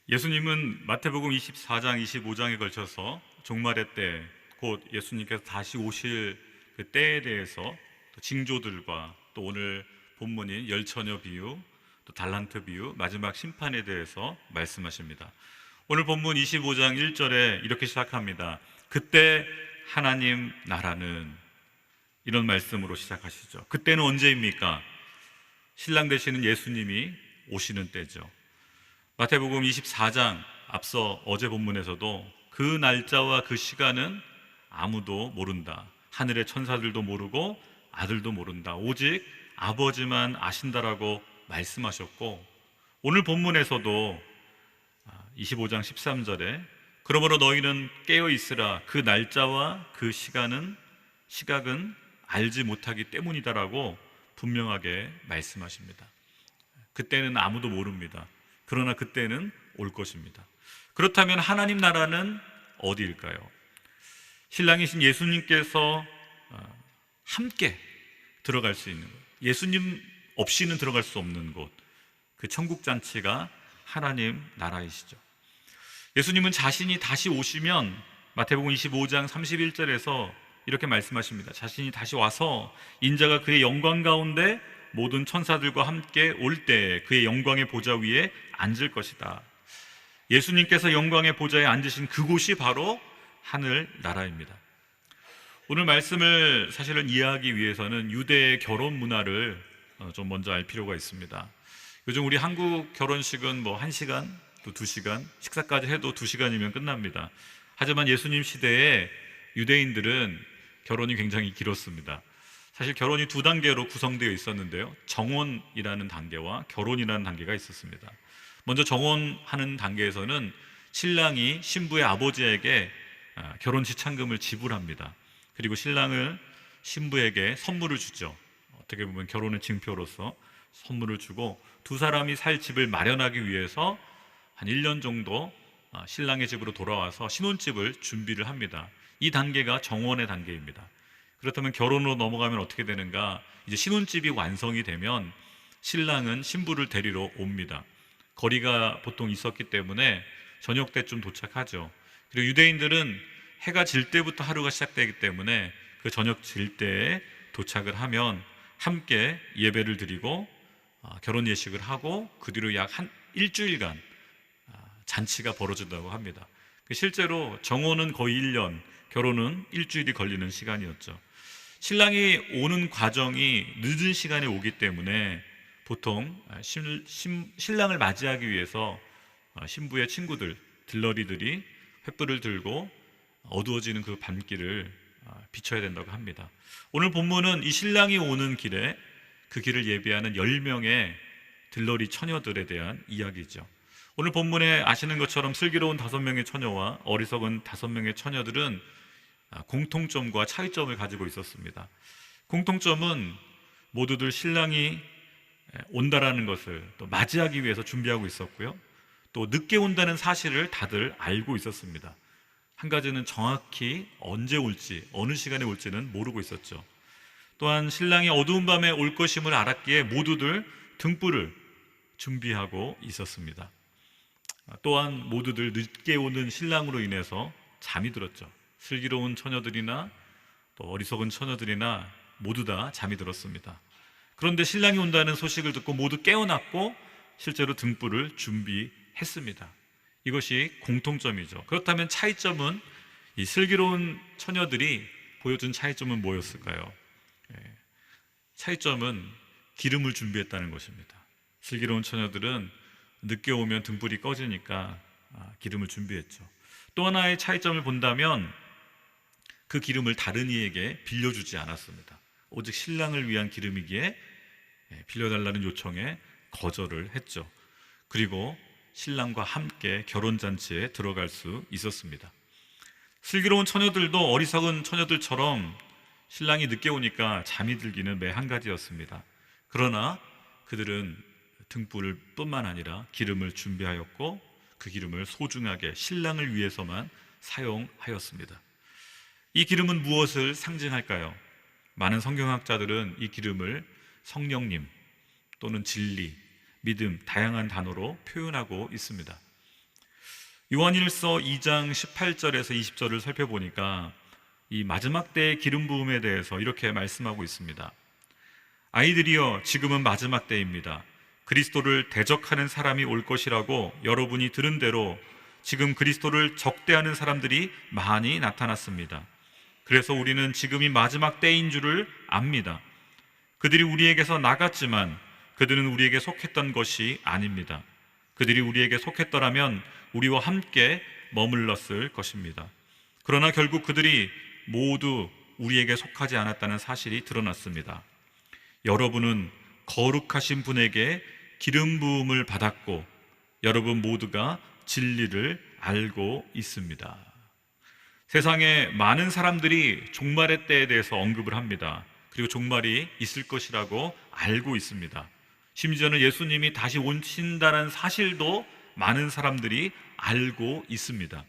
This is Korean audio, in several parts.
예수님은 마태복음 24장, 25장에 걸쳐서 종말의 때, 곧 예수님께서 다시 오실 그 때에 대해서 또 징조들과 또 오늘 본문인 열처녀 비유, 또 달란트 비유, 마지막 심판에 대해서 말씀하십니다. 오늘 본문 25장 1절에 이렇게 시작합니다. 그때 하나님 나라는, 이런 말씀으로 시작하시죠. 그때는 언제입니까? 신랑 되시는 예수님이 오시는 때죠. 마태복음 24장, 앞서 어제 본문에서도 그 날짜와 그 시간은 아무도 모른다. 하늘의 천사들도 모르고 아들도 모른다. 오직 아버지만 아신다라고 말씀하셨고, 오늘 본문에서도 25장 13절에 그러므로 너희는 깨어 있으라. 그 날짜와 그 시각은 알지 못하기 때문이다라고 분명하게 말씀하십니다. 그때는 아무도 모릅니다. 그러나 그때는 올 것입니다. 그렇다면 하나님 나라는 어디일까요? 신랑이신 예수님께서 함께 들어갈 수 있는 곳, 예수님 없이는 들어갈 수 없는 곳, 그 천국 잔치가 하나님 나라이시죠. 예수님은 자신이 다시 오시면 마태복음 25장 31절에서 이렇게 말씀하십니다. 자신이 다시 와서 인자가 그의 영광 가운데 모든 천사들과 함께 올 때 그의 영광의 보좌 위에 앉을 것이다. 예수님께서 영광의 보좌에 앉으신 그곳이 바로 하늘 나라입니다. 오늘 말씀을 사실은 이해하기 위해서는 유대의 결혼 문화를 좀 먼저 알 필요가 있습니다. 요즘 우리 한국 결혼식은 뭐 1시간, 또 2시간, 식사까지 해도 2시간이면 끝납니다. 하지만 예수님 시대에 유대인들은 결혼이 굉장히 길었습니다. 사실 결혼이 2단계로 구성되어 있었는데요, 정혼이라는 단계와 결혼이라는 단계가 있었습니다. 먼저 정혼하는 단계에서는 신랑이 신부의 아버지에게 결혼 지참금을 지불합니다. 그리고 신랑을 신부에게 선물을 주죠. 어떻게 보면 결혼의 징표로서 선물을 주고, 두 사람이 살 집을 마련하기 위해서 한 1년 정도 신랑의 집으로 돌아와서 신혼집을 준비를 합니다. 이 단계가 정혼의 단계입니다. 그렇다면 결혼으로 넘어가면 어떻게 되는가? 이제 신혼집이 완성이 되면 신랑은 신부를 데리러 옵니다. 거리가 보통 있었기 때문에 저녁 때쯤 도착하죠. 그리고 유대인들은 해가 질 때부터 하루가 시작되기 때문에 그 저녁 질 때에 도착을 하면 함께 예배를 드리고 결혼 예식을 하고, 그 뒤로 약 한 일주일간 잔치가 벌어진다고 합니다. 실제로 정혼은 거의 1년, 결혼은 일주일이 걸리는 시간이었죠. 신랑이 오는 과정이 늦은 시간에 오기 때문에 보통 신랑을 맞이하기 위해서 신부의 친구들, 들러리들이 횃불을 들고 어두워지는 그 밤길을 비춰야 된다고 합니다. 오늘 본문은 이 신랑이 오는 길에 그 길을 예비하는 10명의 들러리 처녀들에 대한 이야기죠. 오늘 본문에 아시는 것처럼 슬기로운 5명의 처녀와 어리석은 5명의 처녀들은 공통점과 차이점을 가지고 있었습니다. 공통점은 모두들 신랑이 온다라는 것을 또 맞이하기 위해서 준비하고 있었고요, 또 늦게 온다는 사실을 다들 알고 있었습니다. 한 가지는 정확히 언제 올지, 어느 시간에 올지는 모르고 있었죠. 또한 신랑이 어두운 밤에 올 것임을 알았기에 모두들 등불을 준비하고 있었습니다. 또한 모두들 늦게 오는 신랑으로 인해서 잠이 들었죠. 슬기로운 처녀들이나 또 어리석은 처녀들이나 모두 다 잠이 들었습니다. 그런데 신랑이 온다는 소식을 듣고 모두 깨어났고 실제로 등불을 준비했습니다. 이것이 공통점이죠. 그렇다면 차이점은, 이 슬기로운 처녀들이 보여준 차이점은 뭐였을까요? 차이점은 기름을 준비했다는 것입니다. 슬기로운 처녀들은 늦게 오면 등불이 꺼지니까 기름을 준비했죠. 또 하나의 차이점을 본다면 그 기름을 다른 이에게 빌려주지 않았습니다. 오직 신랑을 위한 기름이기에 빌려달라는 요청에 거절을 했죠. 그리고 신랑과 함께 결혼잔치에 들어갈 수 있었습니다. 슬기로운 처녀들도 어리석은 처녀들처럼 신랑이 늦게 오니까 잠이 들기는 매 한 가지였습니다. 그러나 그들은 등불을 뿐만 아니라 기름을 준비하였고, 그 기름을 소중하게 신랑을 위해서만 사용하였습니다. 이 기름은 무엇을 상징할까요? 많은 성경학자들은 이 기름을 성령님 또는 진리, 믿음, 다양한 단어로 표현하고 있습니다. 요한일서 2장 18절에서 20절을 살펴보니까 이 마지막 때의 기름 부음에 대해서 이렇게 말씀하고 있습니다. 아이들이여, 지금은 마지막 때입니다. 그리스도를 대적하는 사람이 올 것이라고 여러분이 들은 대로 지금 그리스도를 적대하는 사람들이 많이 나타났습니다. 그래서 우리는 지금이 마지막 때인 줄을 압니다. 그들이 우리에게서 나갔지만 그들은 우리에게 속했던 것이 아닙니다. 그들이 우리에게 속했더라면 우리와 함께 머물렀을 것입니다. 그러나 결국 그들이 모두 우리에게 속하지 않았다는 사실이 드러났습니다. 여러분은 거룩하신 분에게 기름 부음을 받았고 여러분 모두가 진리를 알고 있습니다. 세상에 많은 사람들이 종말의 때에 대해서 언급을 합니다. 그리고 종말이 있을 것이라고 알고 있습니다. 심지어는 예수님이 다시 오신다는 사실도 많은 사람들이 알고 있습니다.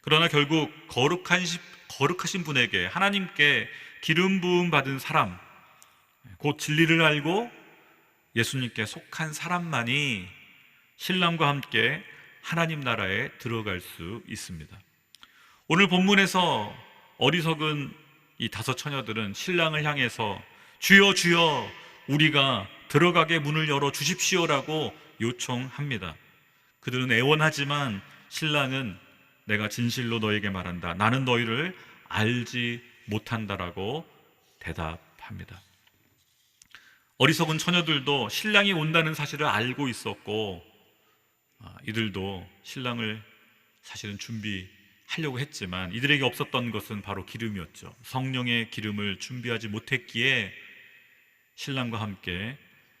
그러나 결국 거룩하신 분에게, 하나님께 기름 부음 받은 사람, 곧 진리를 알고 예수님께 속한 사람만이 신랑과 함께 하나님 나라에 들어갈 수 있습니다. 오늘 본문에서 어리석은 이 5 처녀들은 신랑을 향해서 주여 주여 우리가 들어가게 문을 열어 주십시오라고 요청합니다. 그들은 애원하지만 신랑은 내가 진실로 너에게 말한다, 나는 너희를 알지 못한다라고 대답합니다. 어리석은 처녀들도 신랑이 온다는 사실을 알고 있었고 이들도 신랑을 사실은 준비하려고 했지만 이들에게 없었던 것은 바로 기름이었죠. 성령의 기름을 준비하지 못했기에 신랑과 함께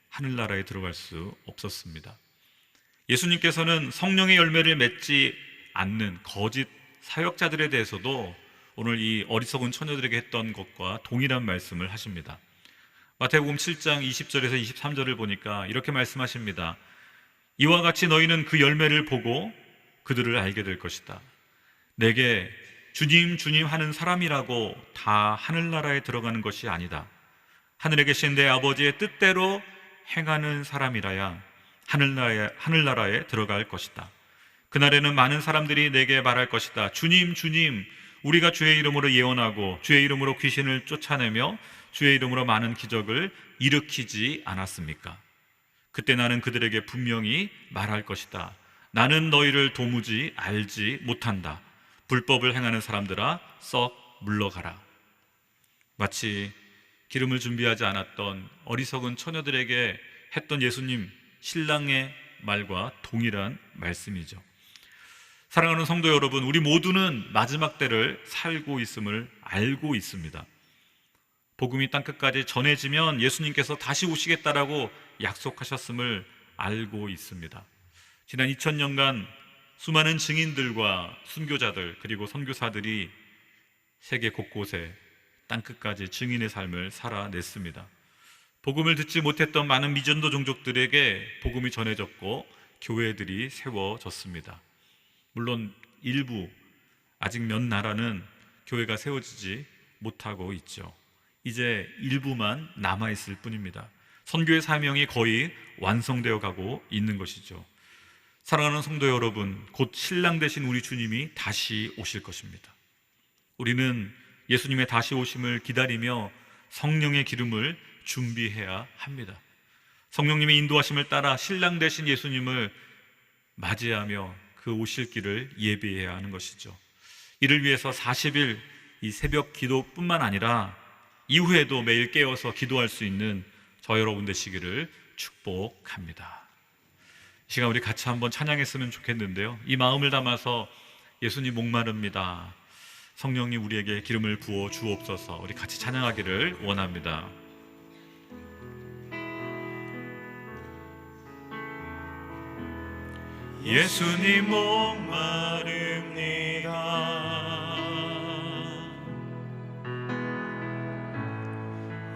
하늘나라에 들어갈 수 없었습니다. 예수님께서는 성령의 열매를 맺지 않는 거짓 사역자들에 대해서도 오늘 이 어리석은 처녀들에게 했던 것과 동일한 말씀을 하십니다. 마태복음 7장 20절에서 23절을 보니까 이렇게 말씀하십니다. 이와 같이 너희는 그 열매를 보고 그들을 알게 될 것이다. 내게 주님 주님 하는 사람이라고 다 하늘나라에 들어가는 것이 아니다. 하늘에 계신 내 아버지의 뜻대로 행하는 사람이라야 하늘나라에 들어갈 것이다. 그날에는 많은 사람들이 내게 말할 것이다. 주님 주님, 우리가 주의 이름으로 예언하고 주의 이름으로 귀신을 쫓아내며 주의 이름으로 많은 기적을 일으키지 않았습니까? 그때 나는 그들에게 분명히 말할 것이다. 나는 너희를 도무지 알지 못한다. 불법을 행하는 사람들아, 썩 물러가라. 마치 기름을 준비하지 않았던 어리석은 처녀들에게 했던 예수님 신랑의 말과 동일한 말씀이죠. 사랑하는 성도 여러분, 우리 모두는 마지막 때를 살고 있음을 알고 있습니다. 복음이 땅끝까지 전해지면 예수님께서 다시 오시겠다라고 약속하셨음을 알고 있습니다. 지난 2000년간 수많은 증인들과 순교자들 그리고 선교사들이 세계 곳곳에 땅끝까지 증인의 삶을 살아냈습니다. 복음을 듣지 못했던 많은 미전도 종족들에게 복음이 전해졌고 교회들이 세워졌습니다. 물론 일부, 아직 몇 나라는 교회가 세워지지 못하고 있죠. 이제 일부만 남아있을 뿐입니다. 선교의 사명이 거의 완성되어 가고 있는 것이죠. 사랑하는 성도 여러분, 곧 신랑 되신 우리 주님이 다시 오실 것입니다. 우리는 예수님의 다시 오심을 기다리며 성령의 기름을 준비해야 합니다. 성령님의 인도하심을 따라 신랑 되신 예수님을 맞이하며 그 오실 길을 예비해야 하는 것이죠. 이를 위해서 40일 이 새벽 기도뿐만 아니라 이후에도 매일 깨어서 기도할 수 있는 저 여러분 되시기를 축복합니다. 이 시간 우리 같이 한번 찬양했으면 좋겠는데요, 이 마음을 담아서 예수님 목마릅니다, 성령님 우리에게 기름을 부어 주옵소서, 우리 같이 찬양하기를 원합니다. 예수님 목마릅니다.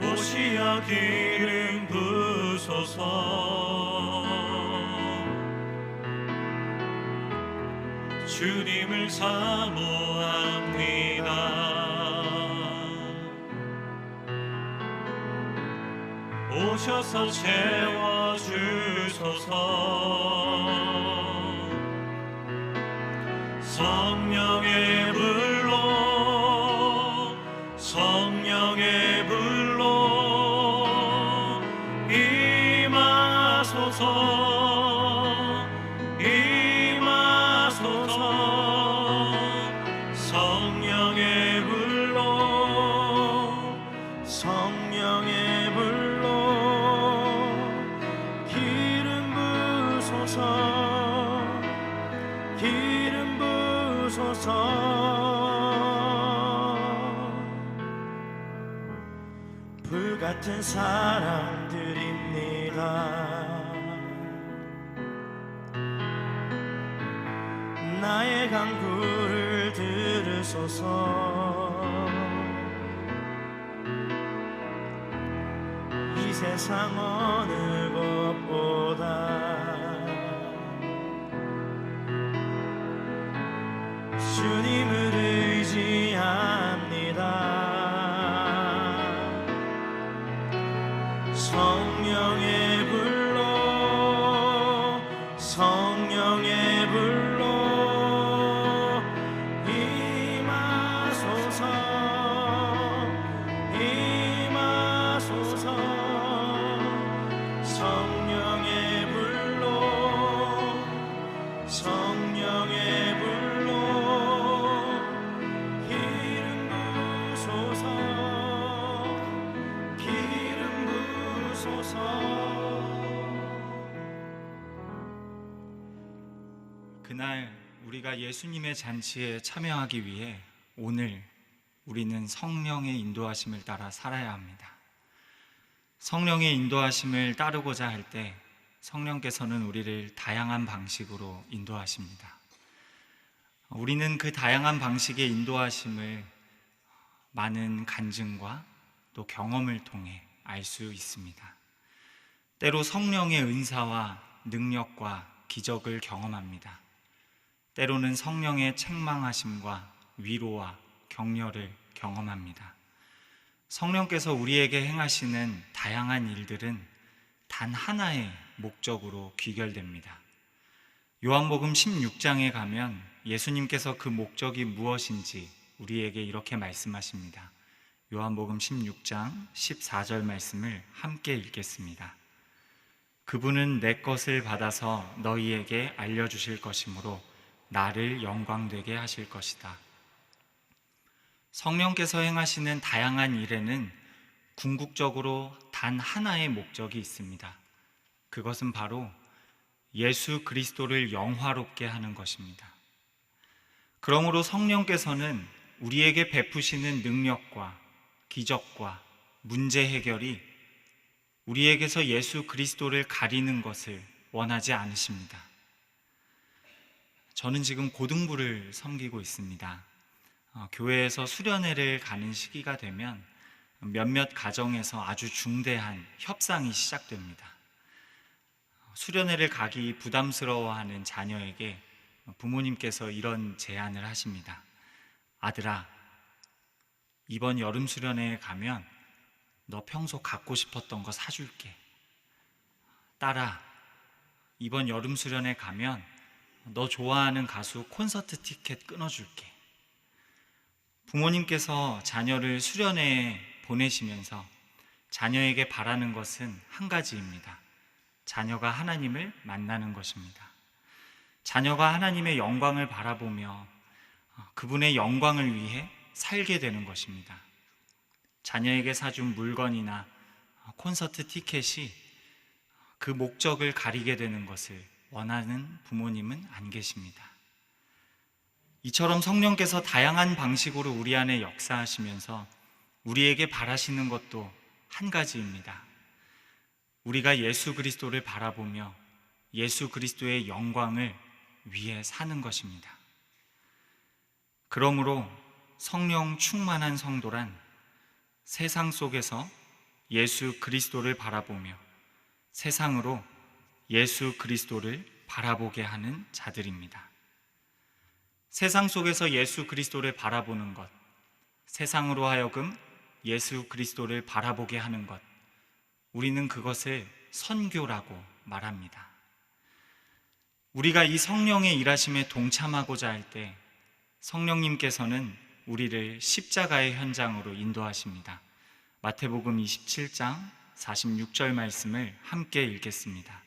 오시어 기름 부소서. 주님을 사모합니다. 오셔서 채워주소서. 성령의 불로 성령의 불로 임하소서 임하소서 성령의 불로 성령의 불로 기름 부소서 기름 부소서 불같은 사람들입니다. 나의 간구를 들으소서. 이 세상 어느 것보다 주님을 의지합니다. 성령의 불로 성령의 불로 임하소서 임하소서 성령의 불로 성령의 불로 기름 부소서 기름 부소서. 그날 우리가 예수님의 잔치에 참여하기 위해 오늘 우리는 성령의 인도하심을 따라 살아야 합니다. 성령의 인도하심을 따르고자 할 때 성령께서는 우리를 다양한 방식으로 인도하십니다. 우리는 그 다양한 방식의 인도하심을 많은 간증과 또 경험을 통해 알 수 있습니다. 때로 성령의 은사와 능력과 기적을 경험합니다. 때로는 성령의 책망하심과 위로와 격려를 경험합니다. 성령께서 우리에게 행하시는 다양한 일들은 단 하나의 목적으로 귀결됩니다. 요한복음 16장에 가면 예수님께서 그 목적이 무엇인지 우리에게 이렇게 말씀하십니다. 요한복음 16장 14절 말씀을 함께 읽겠습니다. 그분은 내 것을 받아서 너희에게 알려주실 것이므로 나를 영광되게 하실 것이다. 성령께서 행하시는 다양한 일에는 궁극적으로 단 하나의 목적이 있습니다. 그것은 바로 예수 그리스도를 영화롭게 하는 것입니다. 그러므로 성령께서는 우리에게 베푸시는 능력과 기적과 문제 해결이 우리에게서 예수 그리스도를 가리는 것을 원하지 않으십니다. 저는 지금 고등부를 섬기고 있습니다. 교회에서 수련회를 가는 시기가 되면 몇몇 가정에서 아주 중대한 협상이 시작됩니다. 수련회를 가기 부담스러워하는 자녀에게 부모님께서 이런 제안을 하십니다. 아들아, 이번 여름 수련회에 가면 너 평소 갖고 싶었던 거 사줄게. 딸아, 이번 여름 수련회 가면 너 좋아하는 가수 콘서트 티켓 끊어줄게. 부모님께서 자녀를 수련회에 보내시면서 자녀에게 바라는 것은 한 가지입니다. 자녀가 하나님을 만나는 것입니다. 자녀가 하나님의 영광을 바라보며 그분의 영광을 위해 살게 되는 것입니다. 자녀에게 사준 물건이나 콘서트 티켓이 그 목적을 가리게 되는 것을 원하는 부모님은 안 계십니다. 이처럼 성령께서 다양한 방식으로 우리 안에 역사하시면서 우리에게 바라시는 것도 한 가지입니다. 우리가 예수 그리스도를 바라보며 예수 그리스도의 영광을 위해 사는 것입니다. 그러므로 성령 충만한 성도란 세상 속에서 예수 그리스도를 바라보며 세상으로 예수 그리스도를 바라보게 하는 자들입니다. 세상 속에서 예수 그리스도를 바라보는 것, 세상으로 하여금 예수 그리스도를 바라보게 하는 것, 우리는 그것을 선교라고 말합니다. 우리가 이 성령의 일하심에 동참하고자 할 때 성령님께서는 우리를 십자가의 현장으로 인도하십니다. 마태복음 27장 46절 말씀을 함께 읽겠습니다.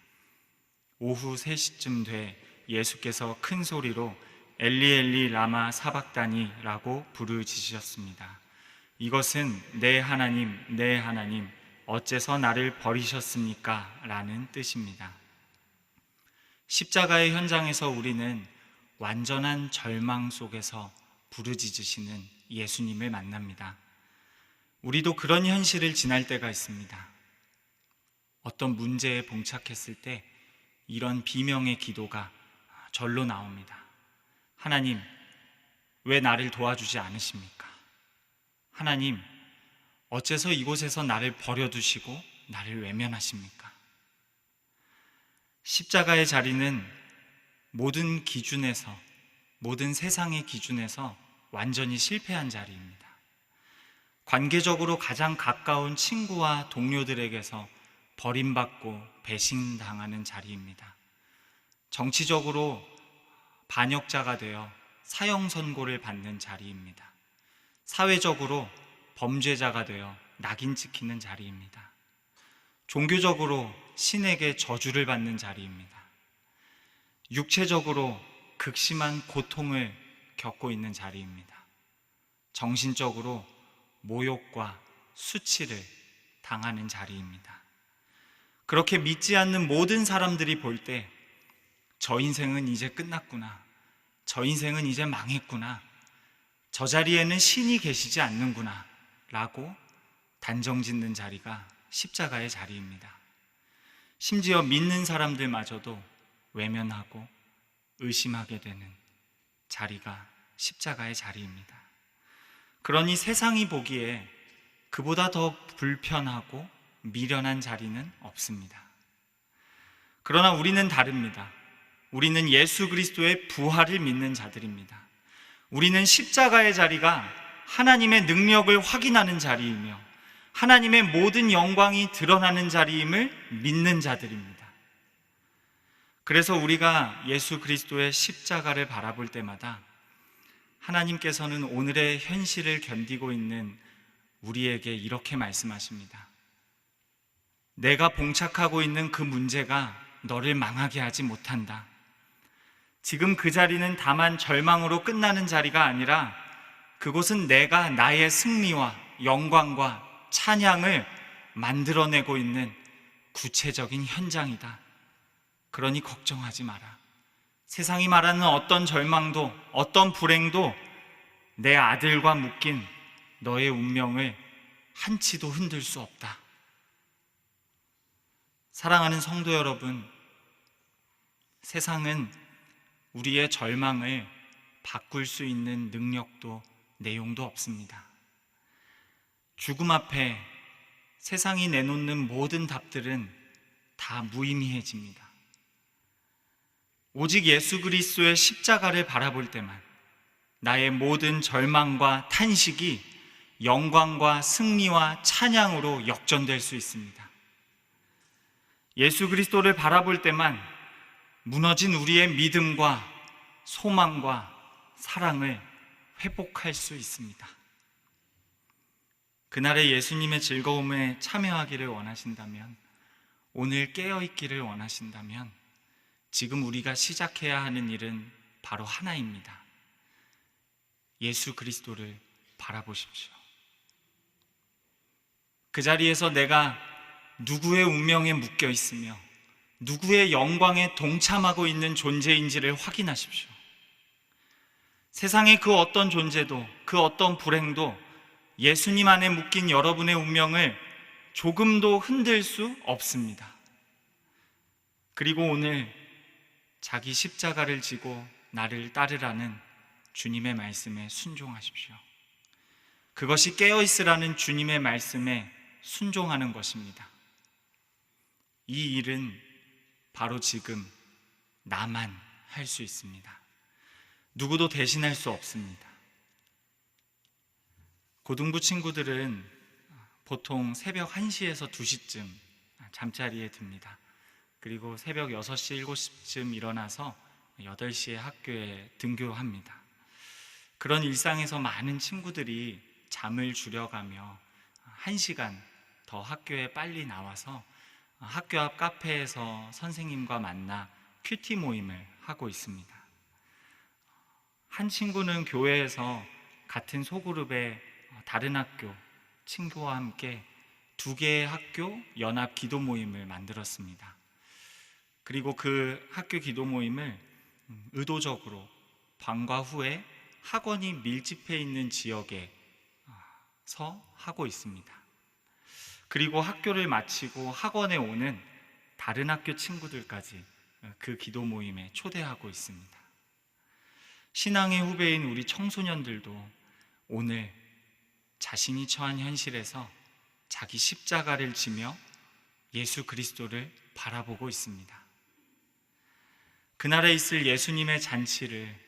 오후 3시쯤 돼 예수께서 큰 소리로 엘리 엘리 라마 사박다니라고 부르짖으셨습니다. 이것은 내 하나님 어째서 나를 버리셨습니까? 라는 뜻입니다. 십자가의 현장에서 우리는 완전한 절망 속에서 부르짖으시는 예수님을 만납니다. 우리도 그런 현실을 지날 때가 있습니다. 어떤 문제에 봉착했을 때 이런 비명의 기도가 절로 나옵니다. 하나님, 왜 나를 도와주지 않으십니까? 하나님, 어째서 이곳에서 나를 버려두시고 나를 외면하십니까? 십자가의 자리는 모든 기준에서, 모든 세상의 기준에서 완전히 실패한 자리입니다. 관계적으로 가장 가까운 친구와 동료들에게서 버림받고 배신당하는 자리입니다. 정치적으로 반역자가 되어 사형 선고를 받는 자리입니다. 사회적으로 범죄자가 되어 낙인 찍히는 자리입니다. 종교적으로 신에게 저주를 받는 자리입니다. 육체적으로 극심한 고통을 겪고 있는 자리입니다. 정신적으로 모욕과 수치를 당하는 자리입니다. 그렇게 믿지 않는 모든 사람들이 볼 때 저 인생은 이제 끝났구나, 저 인생은 이제 망했구나, 저 자리에는 신이 계시지 않는구나 라고 단정짓는 자리가 십자가의 자리입니다. 심지어 믿는 사람들마저도 외면하고 의심하게 되는 자리가 십자가의 자리입니다. 그러니 세상이 보기에 그보다 더 불편하고 미련한 자리는 없습니다. 그러나 우리는 다릅니다. 우리는 예수 그리스도의 부활을 믿는 자들입니다. 우리는 십자가의 자리가 하나님의 능력을 확인하는 자리이며 하나님의 모든 영광이 드러나는 자리임을 믿는 자들입니다. 그래서 우리가 예수 그리스도의 십자가를 바라볼 때마다 하나님께서는 오늘의 현실을 견디고 있는 우리에게 이렇게 말씀하십니다. 내가 봉착하고 있는 그 문제가 너를 망하게 하지 못한다. 지금 그 자리는 다만 절망으로 끝나는 자리가 아니라 그곳은 내가 나의 승리와 영광과 찬양을 만들어내고 있는 구체적인 현장이다. 그러니 걱정하지 마라. 세상이 말하는 어떤 절망도, 어떤 불행도 내 아들과 묶인 너의 운명을 한치도 흔들 수 없다. 사랑하는 성도 여러분, 세상은 우리의 절망을 바꿀 수 있는 능력도 내용도 없습니다. 죽음 앞에 세상이 내놓는 모든 답들은 다 무의미해집니다. 오직 예수 그리스도의 십자가를 바라볼 때만 나의 모든 절망과 탄식이 영광과 승리와 찬양으로 역전될 수 있습니다. 예수 그리스도를 바라볼 때만 무너진 우리의 믿음과 소망과 사랑을 회복할 수 있습니다. 그날의 예수님의 즐거움에 참여하기를 원하신다면, 오늘 깨어있기를 원하신다면 지금 우리가 시작해야 하는 일은 바로 하나입니다. 예수 그리스도를 바라보십시오. 그 자리에서 내가 누구의 운명에 묶여 있으며 누구의 영광에 동참하고 있는 존재인지를 확인하십시오. 세상의 그 어떤 존재도, 그 어떤 불행도 예수님 안에 묶인 여러분의 운명을 조금도 흔들 수 없습니다. 그리고 오늘 자기 십자가를 지고 나를 따르라는 주님의 말씀에 순종하십시오. 그것이 깨어있으라는 주님의 말씀에 순종하는 것입니다. 이 일은 바로 지금 나만 할 수 있습니다. 누구도 대신할 수 없습니다. 고등부 친구들은 보통 새벽 1시에서 2시쯤 잠자리에 듭니다. 그리고 새벽 6시, 7시쯤 일어나서 8시에 학교에 등교합니다. 그런 일상에서 많은 친구들이 잠을 줄여가며 1시간 더 학교에 빨리 나와서 학교 앞 카페에서 선생님과 만나 큐티 모임을 하고 있습니다. 한 친구는 교회에서 같은 소그룹의 다른 학교 친구와 함께 2개의 학교 연합 기도 모임을 만들었습니다. 그리고 그 학교 기도 모임을 의도적으로 방과 후에 학원이 밀집해 있는 지역에서 하고 있습니다. 그리고 학교를 마치고 학원에 오는 다른 학교 친구들까지 그 기도 모임에 초대하고 있습니다. 신앙의 후배인 우리 청소년들도 오늘 자신이 처한 현실에서 자기 십자가를 지며 예수 그리스도를 바라보고 있습니다. 그날에 있을 예수님의 잔치를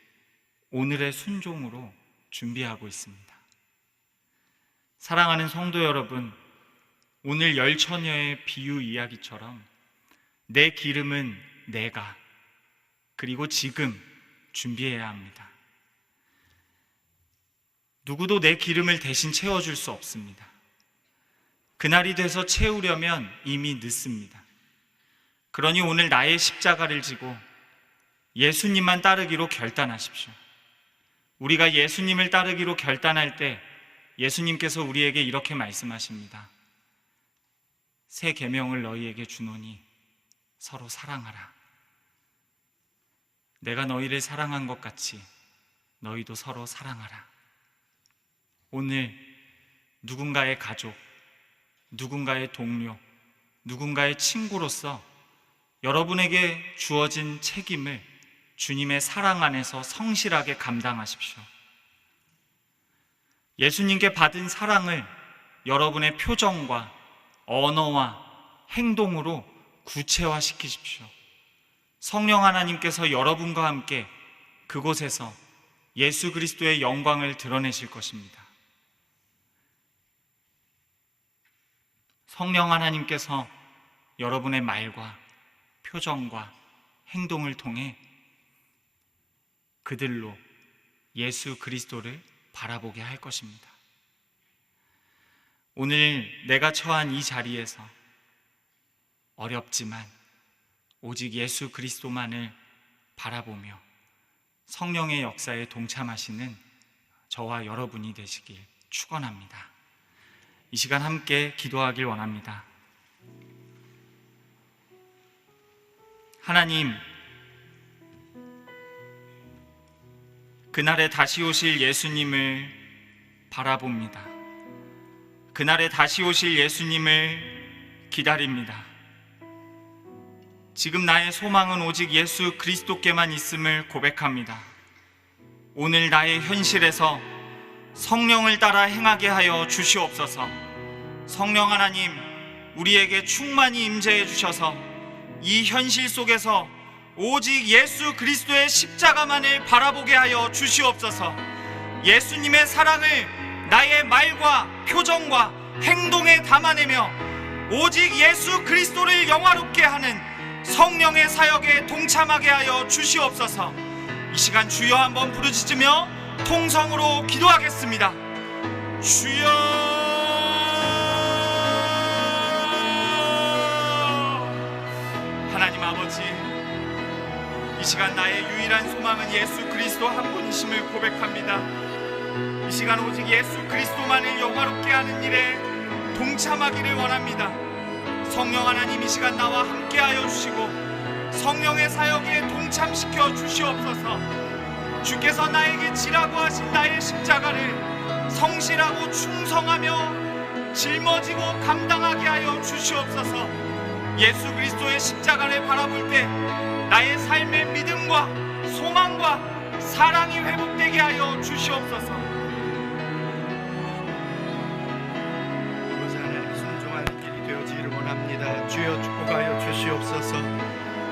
오늘의 순종으로 준비하고 있습니다. 사랑하는 성도 여러분, 오늘 열처녀의 비유 이야기처럼 내 기름은 내가 그리고 지금 준비해야 합니다. 누구도 내 기름을 대신 채워줄 수 없습니다. 그날이 돼서 채우려면 이미 늦습니다. 그러니 오늘 나의 십자가를 지고 예수님만 따르기로 결단하십시오. 우리가 예수님을 따르기로 결단할 때 예수님께서 우리에게 이렇게 말씀하십니다. 새 계명을 너희에게 주노니 서로 사랑하라. 내가 너희를 사랑한 것 같이 너희도 서로 사랑하라. 오늘 누군가의 가족, 누군가의 동료, 누군가의 친구로서 여러분에게 주어진 책임을 주님의 사랑 안에서 성실하게 감당하십시오. 예수님께 받은 사랑을 여러분의 표정과 언어와 행동으로 구체화시키십시오. 성령 하나님께서 여러분과 함께 그곳에서 예수 그리스도의 영광을 드러내실 것입니다. 성령 하나님께서 여러분의 말과 표정과 행동을 통해 그들로 예수 그리스도를 바라보게 할 것입니다. 오늘 내가 처한 이 자리에서 어렵지만 오직 예수 그리스도만을 바라보며 성령의 역사에 동참하시는 저와 여러분이 되시길 축원합니다. 이 시간 함께 기도하길 원합니다. 하나님, 그날에 다시 오실 예수님을 바라봅니다. 그날에 다시 오실 예수님을 기다립니다. 지금 나의 소망은 오직 예수 그리스도께만 있음을 고백합니다. 오늘 나의 현실에서 성령을 따라 행하게 하여 주시옵소서. 성령 하나님, 우리에게 충만히 임재해 주셔서 이 현실 속에서 오직 예수 그리스도의 십자가만을 바라보게 하여 주시옵소서. 예수님의 사랑을 나의 말과 표정과 행동에 담아내며 오직 예수 그리스도를 영화롭게 하는 성령의 사역에 동참하게 하여 주시옵소서. 이 시간 주여 한번 부르짖으며 통성으로 기도하겠습니다. 주여, 하나님 아버지, 이 시간 나의 유일한 소망은 예수 그리스도 한 분이심을 고백합니다. 이 시간 오직 예수 그리스도만을 영화롭게 하는 일에 동참하기를 원합니다. 성령 하나님, 이 시간 나와 함께하여 주시고 성령의 사역에 동참시켜 주시옵소서. 주께서 나에게 지라고 하신 나의 십자가를 성실하고 충성하며 짊어지고 감당하게 하여 주시옵소서. 예수 그리스도의 십자가를 바라볼 때 나의 삶의 믿음과 소망과 사랑이 회복되게 하여 주시옵소서. 아버지 하나님, 순종하는 길이 되어지기를 원합니다. 주여 축복하여 주시옵소서.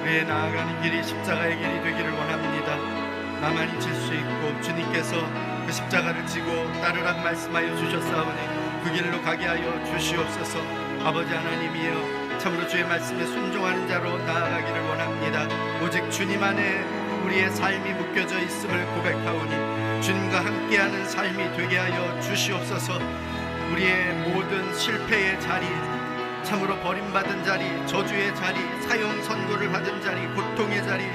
우리의 나아가는 길이 십자가의 길이 되기를 원합니다. 나만이 질 수 있고 주님께서 그 십자가를 지고 따르라고 말씀하여 주셨사오니 그 길로 가게 하여 주시옵소서. 아버지 하나님이여, 참으로 주의 말씀에 순종하는 자로 나아가기를 원합니다. 오직 주님 안에 우리의 삶이 묶여져 있음을 고백하오니 주님과 함께하는 삶이 되게 하여 주시옵소서. 우리의 모든 실패의 자리, 참으로 버림받은 자리, 저주의 자리, 사형 선고를 받은 자리, 고통의 자리,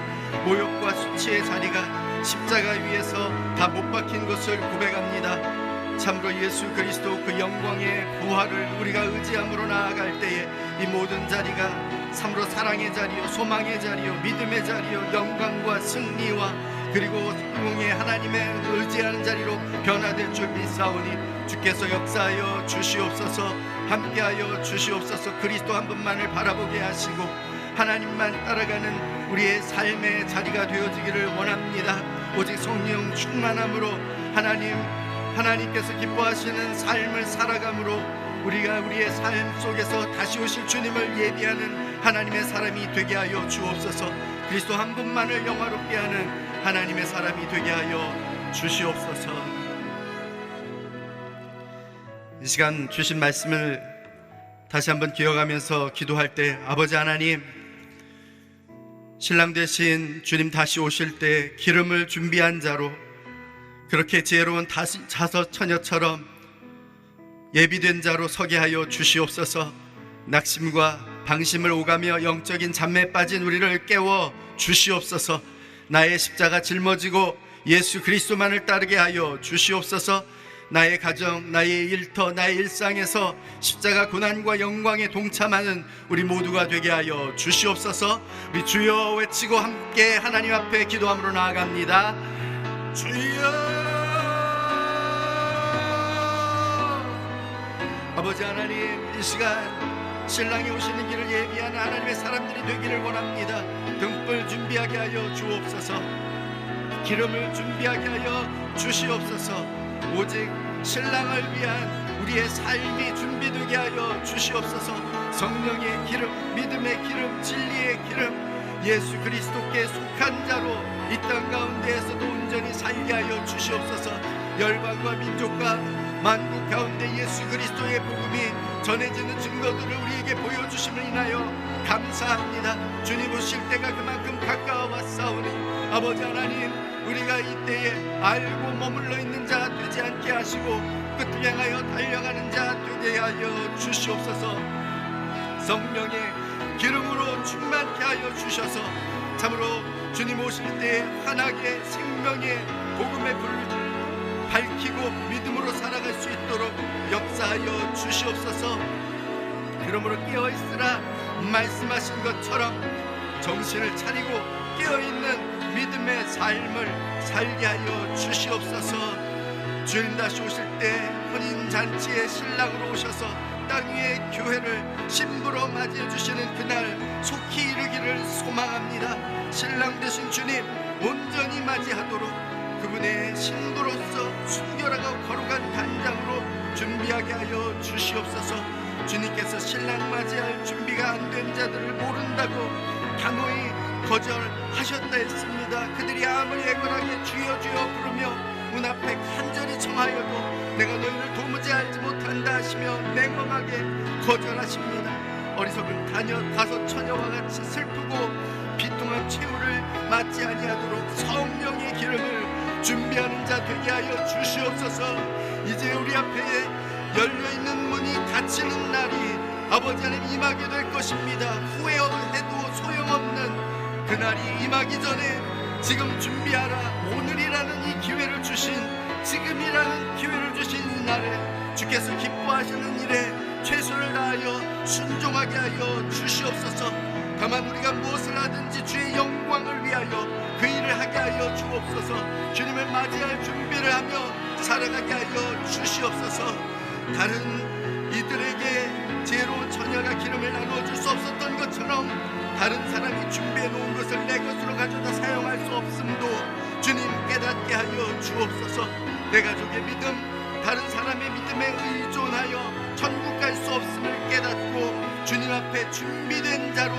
모욕과 수치의 자리가 십자가 위에서 다 못 박힌 것을 고백합니다. 참으로 예수 그리스도 그 영광의 부활을 우리가 의지함으로 나아갈 때에 이 모든 자리가 참으로 사랑의 자리요, 소망의 자리요, 믿음의 자리요, 영광과 승리와 그리고 성공의 하나님의 의지하는 자리로 변화될 줄 믿사오니 주께서 역사하여 주시옵소서. 함께하여 주시옵소서. 그리스도 한 분만을 바라보게 하시고 하나님만 따라가는 우리의 삶의 자리가 되어지기를 원합니다. 오직 성령 충만함으로 하나님께서 기뻐하시는 삶을 살아감으로 우리가 우리의 삶 속에서 다시 오실 주님을 예비하는 하나님의 사람이 되게 하여 주옵소서. 그리스도 한 분만을 영화롭게 하는 하나님의 사람이 되게 하여 주시옵소서. 이 시간 주신 말씀을 다시 한번 기억하면서 기도할 때, 아버지 하나님, 신랑 되신 주님 다시 오실 때 기름을 준비한 자로 그렇게 지혜로운 자서 처녀처럼 예비된 자로 서게 하여 주시옵소서. 낙심과 방심을 오가며 영적인 잠에 빠진 우리를 깨워 주시옵소서. 나의 십자가 짊어지고 예수 그리스도만을 따르게 하여 주시옵소서. 나의 가정, 나의 일터, 나의 일상에서 십자가 고난과 영광에 동참하는 우리 모두가 되게 하여 주시옵소서. 우리 주여 외치고 함께 하나님 앞에 기도함으로 나아갑니다. 주여. 아버지 하나님, 이 시간 신랑이 오시는 길을 예비하는 하나님의 사람들이 되기를 원합니다. 등불 준비하게 하여 주옵소서. 기름을 준비하게 하여 주시옵소서. 오직 신랑을 위한 우리의 삶이 준비되게 하여 주시옵소서. 성령의 기름, 믿음의 기름, 진리의 기름, 예수 그리스도께 속한 자로 이 땅 가운데에서도 온전히 살게 하여 주시옵소서. 열방과 민족과 만국 가운데 예수 그리스도의 복음이 전해지는 증거들을 우리에게 보여주심을 인하여 감사합니다. 주님 오실 때가 그만큼 가까워 왔사오니 아버지 하나님, 우리가 이때에 알고 머물러 있는 자 되지 않게 하시고 끝을 향하여 달려가는 자 되게 하여 주시옵소서. 성령의 기름으로 충만케 하여 주셔서 참으로 주님 오실 때 환하게 생명의 복음의 불을 밝히고 믿음으로 살아갈 수 있도록 역사하여 주시옵소서. 그러므로 깨어있으라 말씀하신 것처럼 정신을 차리고 깨어있는 믿음의 삶을 살게 하여 주시옵소서. 주님 다시 오실 때 혼인잔치의 신랑으로 오셔서 땅 위의 교회를 신부로 맞이해 주시는 그날 속히 이르기를 소망합니다. 신랑 되신 주님 온전히 맞이하도록 그분의 신부로서 순결하고 거룩한 단장으로 준비하게 하여 주시옵소서. 주님께서 신랑 맞이할 준비가 안 된 자들을 모른다고 단호히 거절하셨다 했습니다. 그들이 아무리 애걸하게 주여 주여 부르며 문 앞에 간절히 청하여도 내가 너희를 도무지 알지 못한다 하시며 냉엄하게 거절하십니다. 어리석은 다섯 처녀와 같이 슬프고 비통한 최후를 맞지 아니하도록 성령의 기름을 준비하는 자 되게 하여 주시옵소서. 이제 우리 앞에 열려있는 문이 닫히는 날이 아버지 하나님 임하게 될 것입니다. 후회해도 소용없는 그날이 임하기 전에 지금 준비하라. 오늘이라는 이 기회를 주신, 지금이라는 기회를 주신 이 날에 주께서 기뻐하시는 일에 최선을 다하여 순종하게 하여 주시옵소서. 다만 우리가 무엇을 하든지 주의 영광을 위하여 그 일을 하게 하여 주옵소서. 주님을 맞이할 준비를 하며 살아가게 하여 주시옵소서. 다른 이들에게 지혜로운 처녀가 기름을 나누어 줄 수 없었던 것처럼 다른 사람이 준비해 놓은 것을 내 것으로 가져다 사용할 수 없음도 주님 깨닫게 하여 주옵소서. 내 가족의 믿음, 다른 사람의 믿음에 의존하여 천국 갈 수 없음을 깨닫고 주님 앞에 준비된 자로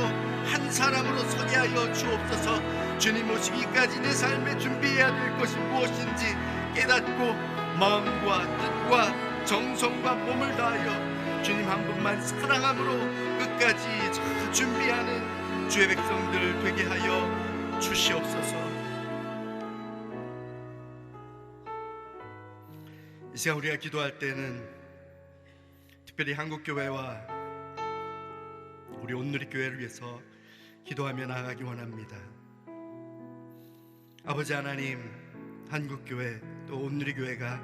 한 사람으로 서게 하여 주옵소서. 주님 오시기까지 내 삶에 준비해야 될 것이 무엇인지 깨닫고 마음과 뜻과 정성과 몸을 다하여 주님 한 분만 사랑함으로 끝까지 잘 준비하는 주의 백성들 되게 하여 주시옵소서. 이 시간 우리가 기도할 때는 특별히 한국교회와 우리 온누리교회를 위해서 기도하며 나아가기 원합니다. 아버지 하나님, 한국교회 또 온누리교회가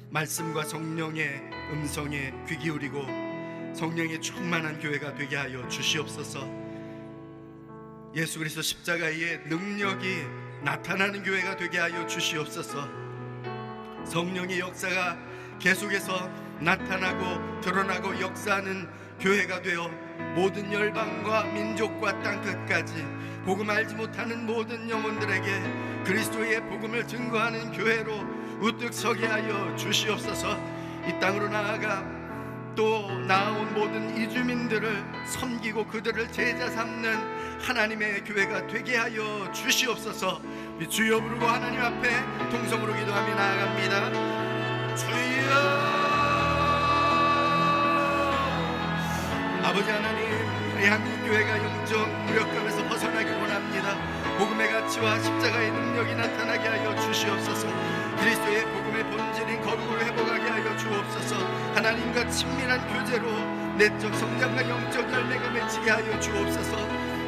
말씀과 성령의 음성에 귀 기울이고 성령의 충만한 교회가 되게 하여 주시옵소서. 예수 그리스도 십자가의 능력이 나타나는 교회가 되게 하여 주시옵소서. 성령의 역사가 계속해서 나타나고 드러나고 역사하는 교회가 되어 모든 열방과 민족과 땅 끝까지 복음 알지 못하는 모든 영혼들에게 그리스도의 복음을 증거하는 교회로 우뚝 서게 하여 주시옵소서. 이 땅으로 나아가 또 나온 모든 이주민들을 섬기고 그들을 제자 삼는 하나님의 교회가 되게 하여 주시옵소서. 주여 부르고 하나님 앞에 통성으로 기도하며 나아갑니다. 주여. 아버지 하나님, 이 한국교회가 영적 무력감에서 벗어나길 원합니다. 복음의 가치와 십자가의 능력이 나타나게 하여 주시옵소서. 그리스도의 복음의 본질인 거룩을 회복하게 하여 주옵소서. 하나님과 친밀한 교제로 내적 성장과 영적 열매가 맺히게 하여 주옵소서.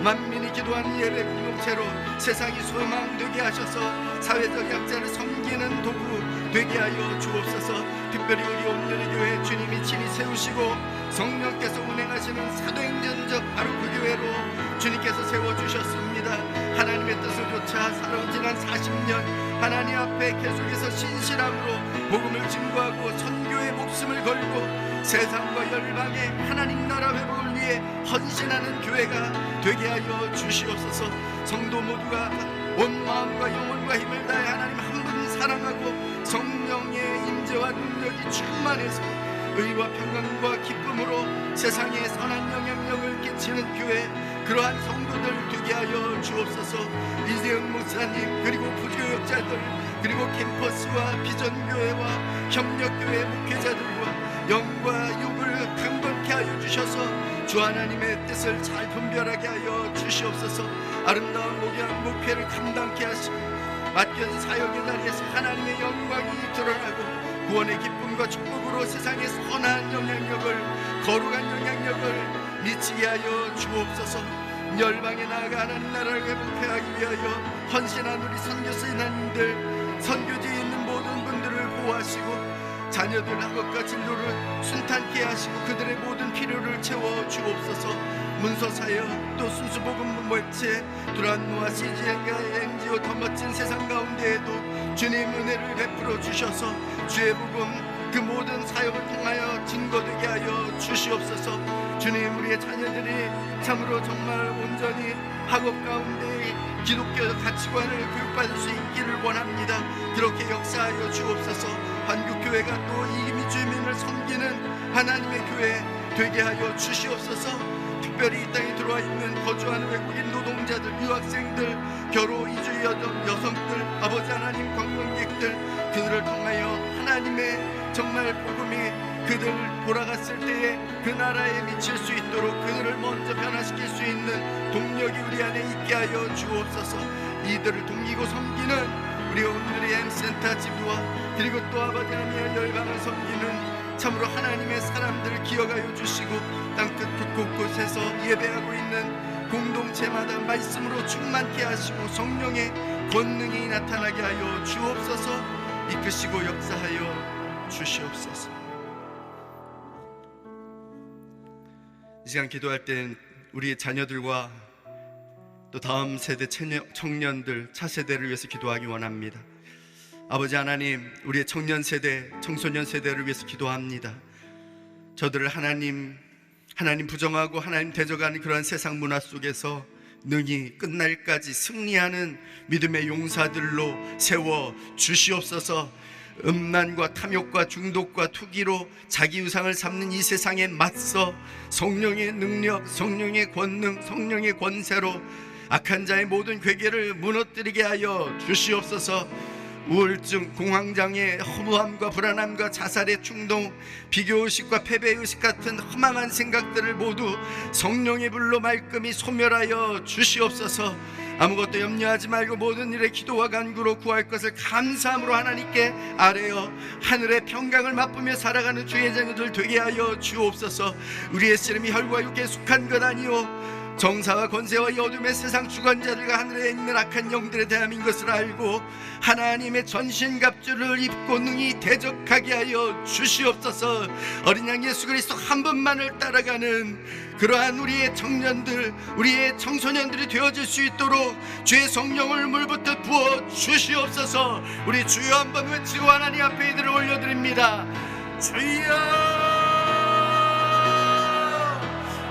만민이 기도하는 예배 공동체로 세상이 소망되게 하셔서 사회적 약자를 섬기는 도구 되게 하여 주옵소서. 특별히 우리 온누리교회 주님이 친히 세우시고 성령께서 운행하시는 사도행전적 바로 그 교회로 주님께서 세워주셨습니다. 하나님의 뜻을 쫓아 살아온 지난 40년 하나님 앞에 계속해서 신실함으로 복음을 증거하고 선교의 목숨을 걸고 세상과 열방의 하나님 나라 회복을 위해 헌신하는 교회가 되게 하여 주시옵소서. 성도 모두가 온 마음과 영혼과 힘을 다해 하나님 한 분 사랑하고 성령의 임재와 능력이 충만해서 의와 평강과 기쁨으로 세상에 선한 영향력을 끼치는 교회, 그러한 성도들 되게 하여 주옵소서. 이재영 목사님 그리고 부교역자들 그리고 캠퍼스와 비전교회와 협력교회 목회자들과 영과 육을 강건케 하여 주셔서 주 하나님의 뜻을 잘 분별하게 하여 주시옵소서. 아름다운 목양 목회를 감당케 하시고 맡겨진 사역의 자리에서 하나님의 영광이 드러나고 구원의 기쁨과 축복으로 세상의 선한 영향력을 거룩한 영향력을 미치게 하여 주옵소서. 열방에 나아가 하나님 나라를 회복하기 위하여 헌신한 우리 선교사님들, 선교지에 있는 모든 분들을 보호하시고 자녀들 학업과 진로를 순탄케 하시고 그들의 모든 필요를 채워 주옵소서. 문서사역 또 순수복음 매체 두란노와 CGN과 NGO 더 멋진 세상 가운데에도 주님 은혜를 베풀어 주셔서 주의 복음 그 모든 사역을 통하여 증거되게 하여 주시옵소서. 주님, 우리의 자녀들이 참으로 정말 온전히 학업 가운데 기독교 가치관을 교육받을 수 있기를 원합니다. 그렇게 역사하여 주옵소서. 한국교회가 또 이미 주민을 섬기는 하나님의 교회 되게 하여 주시옵소서. 특별히 이 땅에 들어와 있는 거주하는 외국인 노동자들, 유학생들, 결혼 이주 여성들, 아버지 하나님 관광객들, 그들을 통하여 하나님의 정말 복음이 그들 돌아갔을 때에 그 나라에 미칠 수 있도록 그들을 먼저 변화시킬 수 있는 동력이 우리 안에 있게 하여 주옵소서. 이들을 돕기고 섬기는 우리 오늘의 M센터 지부와 그리고 또 아버지 하나님의 열방을 섬기는 참으로 하나님의 사람들을 기억하여 주시고 땅끝 곳곳에서 예배하고 있는 공동체마다 말씀으로 충만케 하시고 성령의 권능이 나타나게 하여 주옵소서. 이끄시고 역사하여 주시옵소서. 이 시간 기도할 땐 우리의 자녀들과 또 다음 세대 청년들, 차세대를 위해서 기도하기 원합니다. 아버지 하나님, 우리의 청년 세대, 청소년 세대를 위해서 기도합니다. 저들을 하나님 부정하고 하나님 대적하는 그러한 세상 문화 속에서 능히 끝날까지 승리하는 믿음의 용사들로 세워 주시옵소서. 음란과 탐욕과 중독과 투기로 자기 유상을 삼는 이 세상에 맞서 성령의 능력, 성령의 권능, 성령의 권세로 악한 자의 모든 괴계를 무너뜨리게 하여 주시옵소서. 우울증, 공황장애, 허무함과 불안함과 자살의 충동, 비교의식과 패배의식 같은 허망한 생각들을 모두 성령의 불로 말끔히 소멸하여 주시옵소서. 아무것도 염려하지 말고 모든 일에 기도와 간구로 구할 것을 감사함으로 하나님께 아뢰어 하늘의 평강을 맛보며 살아가는 주의 자녀들 되게 하여 주옵소서. 우리의 씨름이 혈과 육에 속한 것 아니오 정사와 권세와 이 어둠의 세상 주관자들과 하늘에 있는 악한 영들에 대함인 것을 알고 하나님의 전신갑주를 입고 능히 대적하게 하여 주시옵소서. 어린 양 예수 그리스도 한 분만을 따라가는 그러한 우리의 청년들, 우리의 청소년들이 되어질 수 있도록 주의 성령을 물붓듯 부어 주시옵소서. 우리 주여 한번 외치고 하나님 앞에 이들을 올려드립니다. 주여!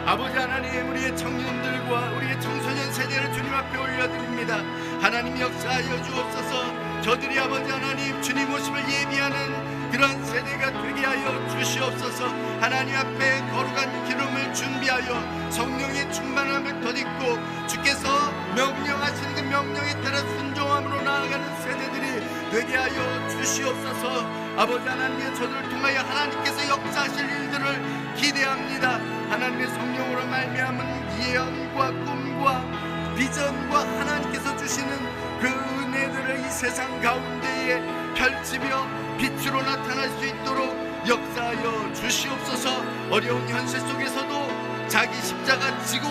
아버지 하나님, 우리의 청년들과 우리의 청소년 세대를 주님 앞에 올려드립니다. 하나님 역사하여 주옵소서. 저들이 아버지 하나님 주님 오심을 예비하는 그런 세대가 되게 하여 주시옵소서. 하나님 앞에 거룩한 기름을 준비하여 성령의 충만함을 덧입고 주께서 명령하시는 그 명령에 따라 순종함으로 나아가는 세대들이 되게 하여 주시옵소서. 아버지 하나님의 저들을 통하여 하나님께서 역사하실 일들을 기대합니다. 하나님의 성령으로 말미암은 예언과 꿈과 비전과 하나님께서 주시는 그 은혜들을 이 세상 가운데에 펼치며 빛으로 나타날 수 있도록 역사하여 주시옵소서. 어려운 현실 속에서도 자기 십자가 지고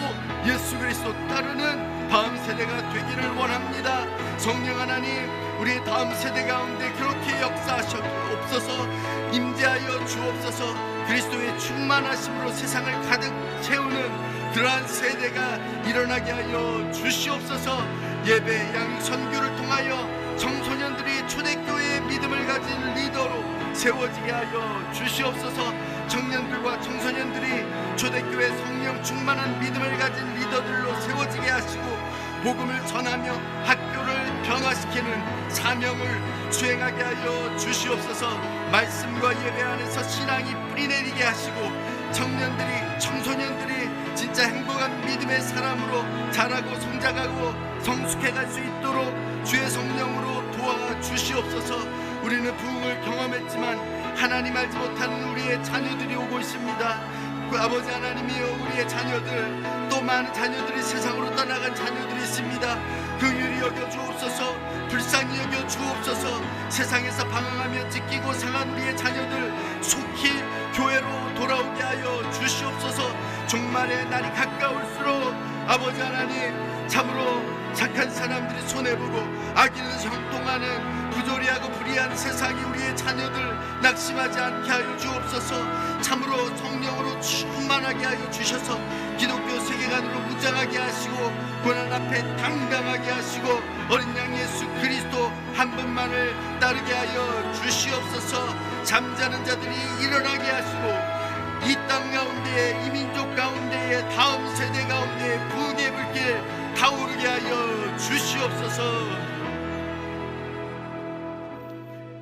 예수 그리스도 따르는 다음 세대가 되기를 원합니다. 성령 하나님, 우리의 다음 세대 가운데 그렇게 역사하시옵소서. 임재하여 주옵소서. 그리스도의 충만하심으로 세상을 가득 채우는 그러한 세대가 일어나게 하여 주시옵소서. 예배, 양육, 선교를 통하여 청소년들이 초대교회의 믿음을 가진 리더로 세워지게 하여 주시옵소서. 청년들과 청소년들이 초대교회 성령 충만한 믿음을 가진 리더들로 세워지게 하시고 복음을 전하며 학교를 변화시키는 사명을 수행하게 하여 주시옵소서. 말씀과 예배 안에서 신앙이 뿌리내리게 하시고 청년들이, 청소년들이 진짜 행복한 믿음의 사람으로 자라고 성장하고 성숙해갈 수 있도록 주의 성령으로 도와주시옵소서. 우리는 부흥을 경험했지만 하나님 알지 못하는 우리의 자녀들이 오고 있습니다. 그 아버지 하나님이여, 우리의 자녀들, 또 많은 자녀들이 세상으로 떠나간 자녀들이 있습니다. 긍휼히 여겨 주옵소서. 불쌍히 여겨 주옵소서. 세상에서 방황하며 찢기고 상한 우리의 자녀들 속히 교회로 돌아오게 하여 주시옵소서. 종말의 날이 가까울수록 아버지 하나님, 참으로 착한 사람들이 손해보고 악인은 형통하는 부조리하고 불의한 세상이 우리의 자녀들 낙심하지 않게 하여 주옵소서. 참으로 성령으로 충만하게 하여 주셔서 기독교 세계관으로 무장하게 하시고 고난 앞에 당당하게 하시고 어린 양 예수 그리스도 한 분만을 따르게 하여 주시옵소서. 잠자는 자들이 일어나게 하시고 이 땅 가운데에, 이 민족 가운데에, 다음 세대 가운데에 부흥의 불길 타오르게 하여 주시옵소서.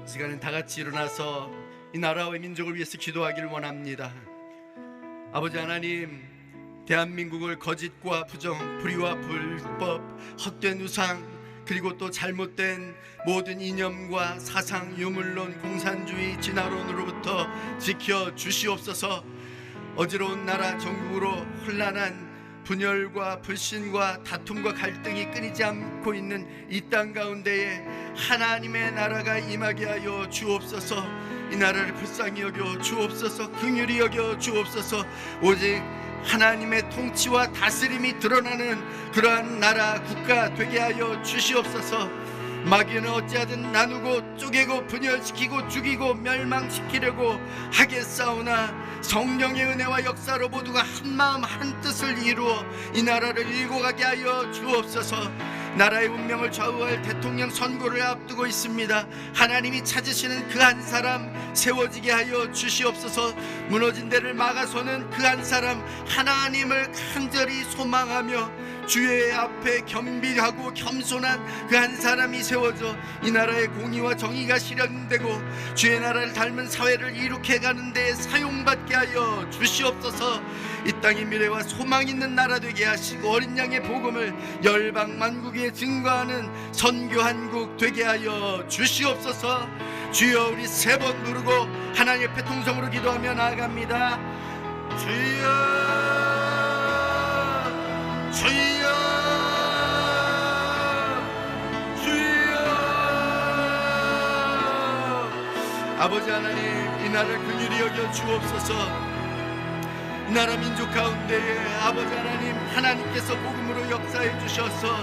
이 시간은 다 같이 일어나서 이 나라와 민족을 위해서 기도하기를 원합니다. 아버지 하나님, 대한민국을 거짓과 부정, 불의와 불법, 헛된 우상, 그리고 또 잘못된 모든 이념과 사상, 유물론, 공산주의, 진화론으로부터 지켜 주시옵소서. 어지러운 나라 전국으로 혼란한 분열과 불신과 다툼과 갈등이 끊이지 않고 있는 이 땅 가운데에 하나님의 나라가 임하게 하여 주옵소서. 이 나라를 불쌍히 여겨 주옵소서. 긍휼히 여겨 주옵소서. 오직 하나님의 통치와 다스림이 드러나는 그러한 나라 국가 되게 하여 주시옵소서. 마귀는 어찌하든 나누고 쪼개고 분열시키고 죽이고 멸망시키려고 하겠사오나 성령의 은혜와 역사로 모두가 한마음 한뜻을 이루어 이 나라를 일고 가게 하여 주옵소서. 나라의 운명을 좌우할 대통령 선거를 앞두고 있습니다. 하나님이 찾으시는 그 한 사람 세워지게 하여 주시옵소서. 무너진 데를 막아서는 그 한 사람 하나님을 간절히 소망하며 주의 앞에 겸비하고 겸손한 그 한 사람이 세워져 이 나라의 공의와 정의가 실현되고 주의 나라를 닮은 사회를 이룩해 가는 데 사용받게 하여 주시옵소서. 이 땅의 미래와 소망 있는 나라 되게 하시고 어린 양의 복음을 열방 만국에 증거하는 선교 한국 되게 하여 주시옵소서. 주여, 우리 세 번 부르고 하나님 앞에 통성으로 기도하며 나아갑니다. 주여, 주여, 주여. 아버지 하나님, 이 나라를 긍휼히 여겨 주옵소서. 이 나라 민족 가운데에 아버지 하나님, 하나님께서 복음으로 역사해 주셔서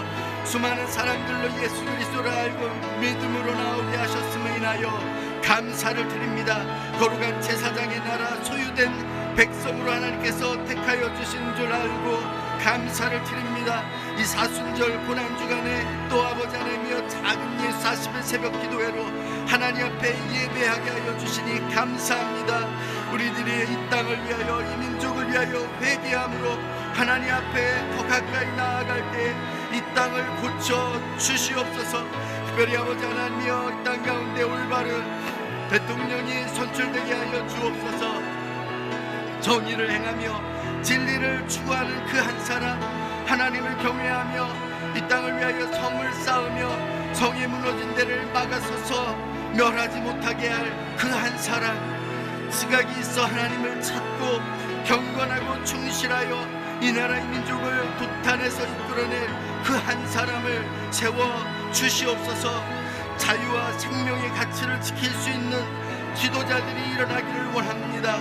수많은 사람들로 예수 그리스도를 알고 믿음으로 나오게 하셨음을 인하여 감사를 드립니다. 거룩한 제사장의 나라 소유된 백성으로 하나님께서 택하여 주신 줄 알고 감사를 드립니다. 이 사순절 고난주간에 또 아버지 하나님이여 작은 예수 40일 새벽 기도회로 하나님 앞에 예배하게 하여 주시니 감사합니다. 우리들이 이 땅을 위하여 이 민족을 위하여 회개함으로 하나님 앞에 더 가까이 나아갈 때 이 땅을 고쳐 주시옵소서. 특별히 아버지 하나님이여 이 땅 가운데 올바른 대통령이 선출되게 하여 주옵소서. 정의를 행하며 진리를 추구하는 그 한 사람, 하나님을 경외하며 이 땅을 위하여 성을 쌓으며 성이 무너진 데를 막아서서 멸하지 못하게 할 그 한 사람, 지각이 있어 하나님을 찾고 경건하고 충실하여 이 나라의 민족을 도탄에서 이끌어낼 그 한 사람을 세워 주시옵소서. 자유와 생명의 가치를 지킬 수 있는 지도자들이 일어나기를 원합니다.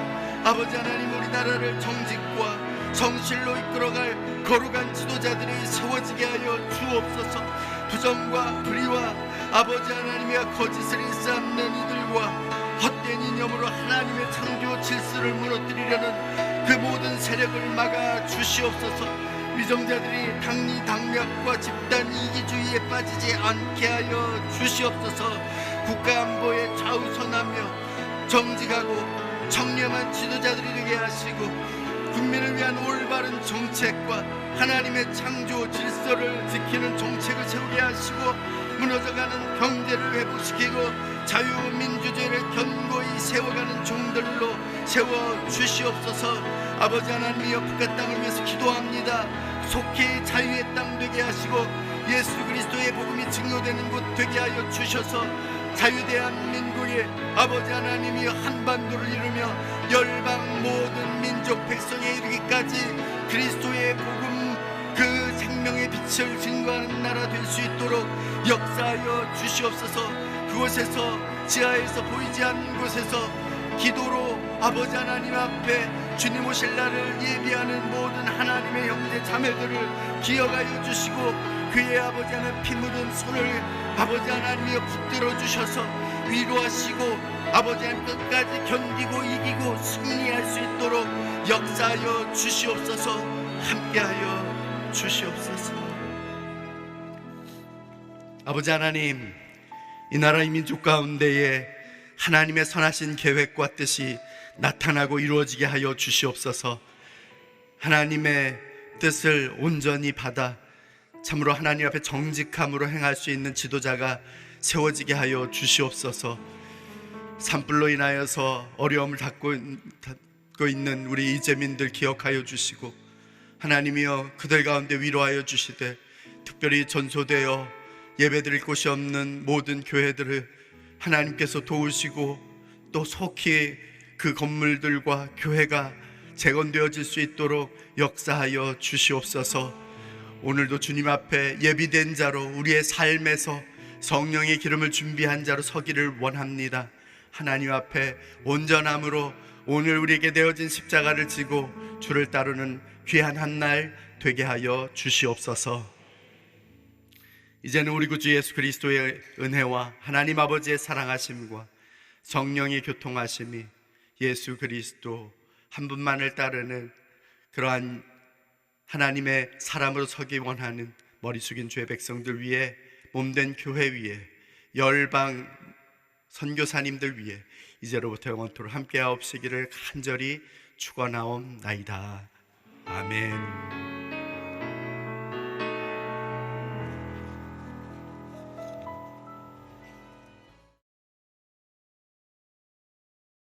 아버지 하나님, 우리나라를 정직과 성실로 이끌어갈 거룩한 지도자들이 세워지게 하여 주옵소서. 부정과 불의와 아버지 하나님의 거짓을 일삼는 이들과 헛된 이념으로 하나님의 창조 질서를 무너뜨리려는 그 모든 세력을 막아 주시옵소서. 위정자들이 당리당략과 집단 이기주의에 빠지지 않게 하여 주시옵소서. 국가 안보에 좌우선하며 정직하고 청렴한 지도자들이 되게 하시고 국민을 위한 올바른 정책과 하나님의 창조 질서를 지키는 정책을 세우게 하시고 무너져가는 경제를 회복시키고 자유민주주의를 견고히 세워가는 종들로 세워주시옵소서. 아버지 하나님이여, 북한 땅을 위해서 기도합니다. 속히 자유의 땅 되게 하시고 예수 그리스도의 복음이 증거되는 곳 되게 하여 주셔서 자유대한민국의 아버지 하나님이여 한반도를 이루며 열방 모든 민족 백성에 이르기까지 그리스도의 복음 그 생명의 빛을 증거하는 나라 될 수 있도록 역사하여 주시옵소서. 그곳에서 지하에서 보이지 않는 곳에서 기도로 아버지 하나님 앞에 주님 오실 날을 예비하는 모든 하나님의 형제 자매들을 기억하여 주시고 그의 아버지 하나님 피 묻은 손을 아버지 하나님이여 붙들어 주셔서 위로하시고 아버지 하나님 끝까지 견디고 이기고 승리할 수 있도록 역사하여 주시옵소서. 함께하여 주시옵소서. 아버지 하나님, 이 나라의 민족 가운데에 하나님의 선하신 계획과 뜻이 나타나고 이루어지게 하여 주시옵소서. 하나님의 뜻을 온전히 받아 참으로 하나님 앞에 정직함으로 행할 수 있는 지도자가 세워지게 하여 주시옵소서. 산불로 인하여서 어려움을 겪고 있는 우리 이재민들 기억하여 주시고 하나님이여 그들 가운데 위로하여 주시되 특별히 전소되어 예배드릴 곳이 없는 모든 교회들을 하나님께서 도우시고 또 속히 그 건물들과 교회가 재건되어질 수 있도록 역사하여 주시옵소서. 오늘도 주님 앞에 예비된 자로 우리의 삶에서 성령의 기름을 준비한 자로 서기를 원합니다. 하나님 앞에 온전함으로 오늘 우리에게 내어진 십자가를 지고 주를 따르는 귀한 한 날 되게 하여 주시옵소서. 이제는 우리 구주 예수 그리스도의 은혜와 하나님 아버지의 사랑하심과 성령의 교통하심이 예수 그리스도 한 분만을 따르는 그러한 하나님의 사람으로 서기 원하는 머리 숙인 주의 백성들 위에, 몸된 교회 위에, 열방 선교사님들 위에 이제로부터 영원토록 함께하옵시기를 간절히 축원하옵나이다. 아멘.